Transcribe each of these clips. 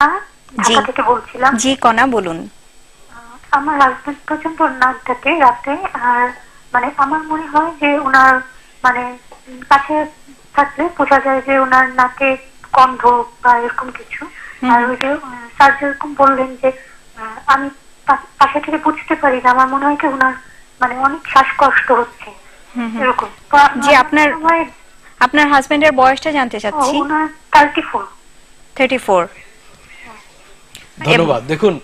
ঢাকা থেকে বলছিলাম। জি কণা বলুন। আমার হাজবেন্ড প্রচন্ড নাক ডাকে রাতে, আর মানে আমার মনে হয় যে ওনার মানে কাছে থাকলে বোঝা যায় যে ওনার নাকে গন্ধ বা এরকম কিছু। আর ওই যে স্যার যেরকম বললেন যে আমি পাশে থেকে বুঝতে পারি না, আমার মনে হয় কি ওনার মানে অনেক শ্বাসকষ্ট হচ্ছে এরকম। জি আপনার হাজবেন্ডের বয়সটা জানতে চাচ্ছি। ওনার 34। ধন্যবাদ। দেখুন,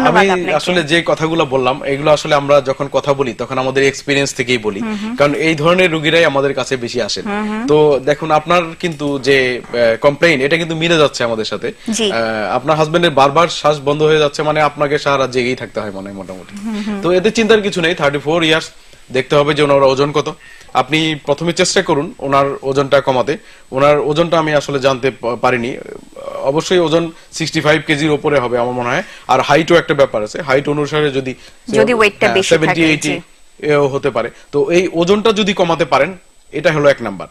আমি আসলে যে কথাগুলো বললাম এগুলো আসলে আমরা যখন কথা বলি তখন আমাদের এক্সপিরিয়েন্স থেকেই বলি, কারণ এই ধরনের রোগীরাই আমাদের কাছে বেশি আসেন। তো দেখুন, আপনার কিন্তু যে কমপ্লেইন এটা কিন্তু মিলে যাচ্ছে আমাদের সাথে। আপনার হাজবেন্ডের বারবার শ্বাস বন্ধ হয়ে যাচ্ছে, মানে আপনাকে সারা রাত জেগেই থাকতে হয় মনে হয় মোটামুটি। তো এতে চিন্তার কিছু নেই। 34 ইয়ার্স, দেখতে হবে যে ওনার ওজন কত। আপনি প্রথমে চেষ্টা করুন ওনার ওজনটা কমাতে। ওনার ওজনটা আমি আসলে জানতে পারিনি, অবশ্যই ওজন 65 কেজির উপরে হবে আমার মনে হয়। আর হাইটও একটা ব্যাপার আছে, হাইট অনুসারে যদি ওয়েটটা বেশি থাকে 70-80 এও হতে পারে। তো এই ওজনটা যদি কমাতে পারেন, এটা হলো এক নাম্বার।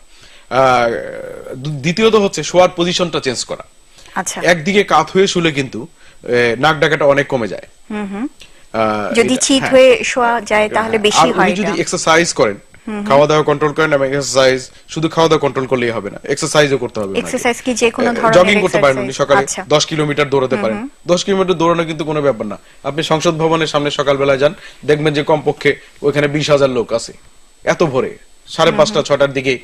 দ্বিতীয়ত হচ্ছে শোয়ার পজিশনটা চেঞ্জ করা। আচ্ছা, একদিকে কাত হয়ে শুলে কিন্তু নাক ডাকাটা অনেক কমে যায়। যদি চিত হয়ে শোয়া যায় তাহলে বেশি হয়। আপনি যদি এক্সারসাইজ করেন, খাওয়া দাওয়া কন্ট্রোল করেন এবং এক্সারসাইজ, শুধু খাওয়া দাওয়া কন্ট্রোল করলেই হবে না, এক্সারসাইজও করতে হবে। এক্সারসাইজ কি যে কোনো ধরনের জগিং করতে পারেন, উনি সকালে 10 কিলোমিটার দৌড়াতে পারেন। 10 কিলোমিটার দৌড়ানো কিন্তু কোনো ব্যাপার না। আপনি সংসদ ভবনের সামনে সকালবেলায় যান, দেখবেন যে কমপক্ষে ওইখানে 20,000 লোক আছে। এত ভোরে 5:30 6টার দিকে,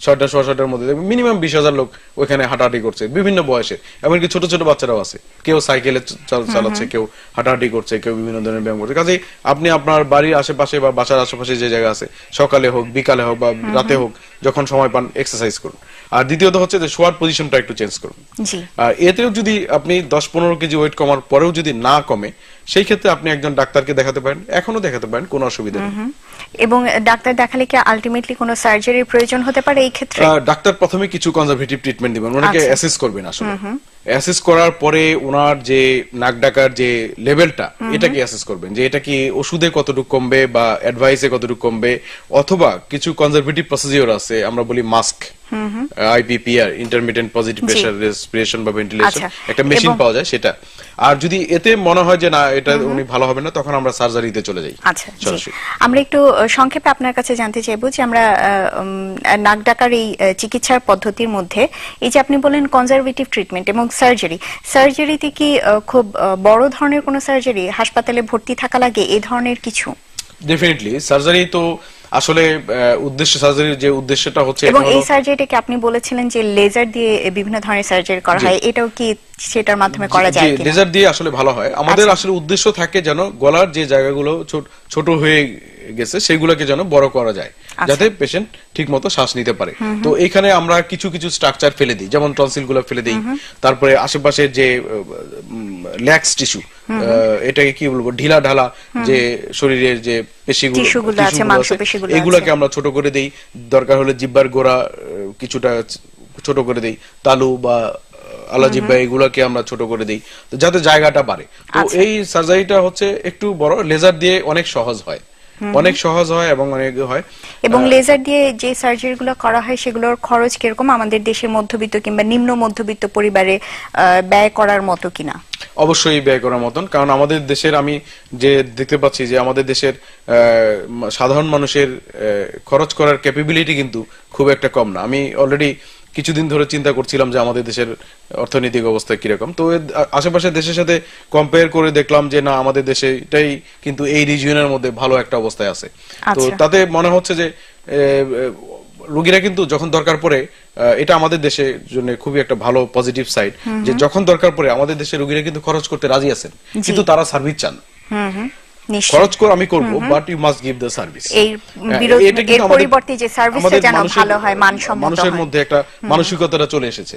6টা 6:15টার মধ্যে মিনিমাম 20,000 লোক ওইখানে হাঁটাহাঁটি করছে, বিভিন্ন বয়সে। এমনকি ছোট ছোট বাচ্চারাও আছে, কেউ সাইকেলে চালাচ্ছে, কেউ হাঁটাহাঁটি করছে, কেউ বিভিন্ন ধরনের ব্যায়াম করছে। কাজে আপনি আপনার বাড়ির আশেপাশে বা বাসার আশেপাশে যে জায়গা আছে, সকালে হোক, বিকালে হোক বা রাতে হোক, যখন সময় পান এক্সারসাইজ করুন। আর দ্বিতীয়ত হচ্ছে যে শোয়ার পজিশনটা একটু চেঞ্জ করুন। আর এতেও যদি আপনি 10-15 কেজি ওয়েট কমার পরেও যদি না কমে, সেই ক্ষেত্রে আপনি একজন ডাক্তারকে দেখাতে পারেন, এখনো দেখাতে পারেন, কোনো অসুবিধা নেই। এবং ডাক্তার দেখালে কি আলটিমেটলি কোনো সার্জারির প্রয়োজন হতে পারে এই ক্ষেত্রে? ডাক্তার প্রথমে কিছু কনজারভেটিভ ট্রিটমেন্ট দিবেন, ওনাকে অ্যাসেস করবেন। আসলে অ্যাসেস করার পরে ওনার যে নাক ডাকার যে লেভেলটা, এটাকে অ্যাসেস করবেন যে এটা কি ওষুধে কতটুকু কমবে বা অ্যাডভাইসে কতটুকু কমবে, অথবা কিছু কনজারভেটিভ প্রসিডিওর আছে, আমরা বলি mask, IPPR, intermittent positive pressure respiration বা ভেন্টিলেশন, একটা মেশিন পাওয়া যায় সেটা। আর যদি এতে মনে হয় যে না এটা উনি ভালো হবে না, তখন আমরা সার্জারিতে চলে যাই। আচ্ছা, আমরা একটু সংক্ষেপে আপনার কাছে জানতে চাইবো যে আমরা নাক ডাকার এই চিকিৎসার পদ্ধতির মধ্যে এই যে আপনি বলেন কনজারভেটিভ ট্রিটমেন্ট এবং সার্জারিতে কি খুব বড় ধরনের কোনো সার্জারি, হাসপাতালে ভর্তি থাকা লাগে এই ধরনের কিছু? ডেফিনেটলি সার্জারি তো আসলে উদ্দেশ্য, সার্জারির যে উদ্দেশ্যটা হচ্ছে, এবং এই সার্জারিটাকে আপনি বলেছিলেন যে লেজার দিয়ে বিভিন্ন ধরনের সার্জারি করা হয়, এটাও কি সেটার মাধ্যমে করা যায় কিনা? লেজার দিয়ে আসলে ভালো হয়। আমাদের আসলে উদ্দেশ্য থাকে যেন গলার যে জায়গাগুলো ছোট হয়ে গেছে সেগুলোকে যেন বড় করা যায়, যাতে পেশেন্ট ঠিকমতো শ্বাস নিতে পারে। তো এখানে আমরা কিছু কিছু স্ট্রাকচার ফেলে দিই, যেমন টনসিল গুলো ফেলে দিই, তারপরে আশেপাশে যে ল্যাক্স টিস্যু, এটাকে কি বলবো, ঢিলা ঢালা যে শরীরের যে পেশিগুলো আছে, এগুলোকে আমরা ছোট করে দেই। দরকার হলে জিহ্বার গোড়া কিছুটা ছোট করে দেই, তালু বা আলাজিব্বা এগুলোকে আমরা ছোট করে দেই, যাতে জায়গাটা বাড়ে। তো এই সার্জারিটা হচ্ছে একটু বড়, লেজার দিয়ে অনেক সহজ হয়, অনেক সহজ হয় এবং অনেক হয়। এবং লেজার দিয়ে যে সার্জারিগুলো করা হয় সেগুলোর খরচ কিরকম, আমাদের দেশের মধ্যবিত্ত কিংবা নিম্ন মধ্যবিত্ত পরিবারে ব্যয় করার মতো কিনা? অবশ্যই ব্যয় করার মতন, কারণ আমাদের দেশের, আমি যে দেখতে পাচ্ছি যে আমাদের দেশের সাধারণ মানুষের খরচ করার ক্যাপাবিলিটি কিন্তু খুব একটা কম না। আমি অলরেডি কিছুদিন ধরে চিন্তা করছিলাম যে আমাদের দেশের অর্থনৈতিক অবস্থা কিরকম। তো আশেপাশের দেশের সাথে কম্পেয়ার করে দেখলাম যে না, আমাদের দেশে এটাই কিন্তু এই রিজিয়নের মধ্যে ভালো একটা অবস্থায় আছে। তো তাতে মনে হচ্ছে যে রোগীরা কিন্তু যখন দরকার পড়ে, এটা আমাদের দেশের জন্য খুবই একটা ভালো পজিটিভ সাইড, যে যখন দরকার পড়ে আমাদের দেশের রোগীরা কিন্তু খরচ করতে রাজি আছেন, কিন্তু তারা সার্ভিস চান। খরচ করে আমি করব, but you must give the service. এর পরিবর্তে যে সার্ভিসটা যেন ভালো হয়, মানসম্মত হয়, মানুষের মধ্যে একটা মানসিকতাটা চলে এসেছে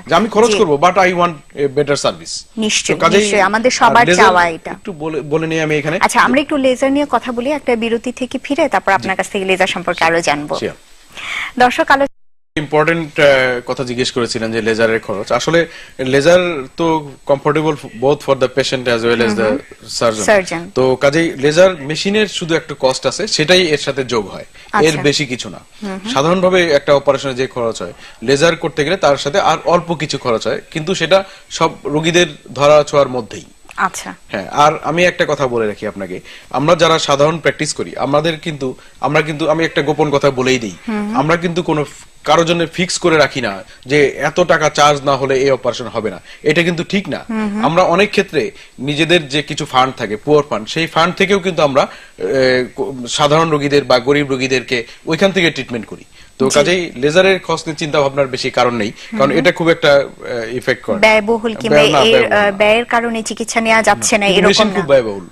যে আমি খরচ করব, but I want a better service. নিশ্চয়ই আমাদের সবার চাওয়া এটা। একটু বলে নিই আমি এখানে। আচ্ছা, আমরা একটু লেজার নিয়ে কথা বলি একটা বিরতি থেকে ফিরে, তারপর আপনার কাছ থেকে লেজার সম্পর্কে আরো জানবো। দর্শক, ইম্পর্টেন্ট কথা জিজ্ঞেস করেছিলেন যে লেজারের খরচ। আসলে লেজার তো comfortable both for the patient as well as the surgeon. তো কাজেই লেজার মেশিনের শুধু একটা কস্ট আছে, সেটাই এর সাথে যোগ হয়, এর বেশি কিছু না। সাধারণভাবে একটা অপারেশনে যে খরচ হয়, লেজার করতে গেলে তার সাথে আর অল্প কিছু খরচ হয়, কিন্তু সেটা সব রোগীদের ধরা ছোঁয়ার মধ্যেই। আচ্ছা, হ্যাঁ, আর আমি একটা কথা বলে রাখি আপনাকে, আমরা যারা সাধারণ প্র্যাকটিস করি, আমরা কিন্তু আমি একটা গোপন কথা বলেই দিই, আমরা কিন্তু কোনো কারোর জন্য ফিক্স করে রাখি না যে এত টাকা চার্জ না হলে এই অপারেশন হবে না। এটা কিন্তু ঠিক না। আমরা অনেক ক্ষেত্রে নিজেদের যে কিছু ফান্ড থাকে, পুয়ার ফান্ড, সেই ফান্ড থেকেও কিন্তু আমরা সাধারণ রোগীদের বা গরিব রোগীদেরকে ওইখান থেকে ট্রিটমেন্ট করি। তো কাজেই লেজারের খরচ নিয়ে চিন্তা ভাবনার বেশি কারণ নেই, কারণ এটা খুব একটা ইফেক্ট করে, ব্যয়বহুল কিংবা এর ব্যয়ের কারণে চিকিৎসা নেওয়া যাচ্ছে না এরকম খুব ব্যয়বহুল।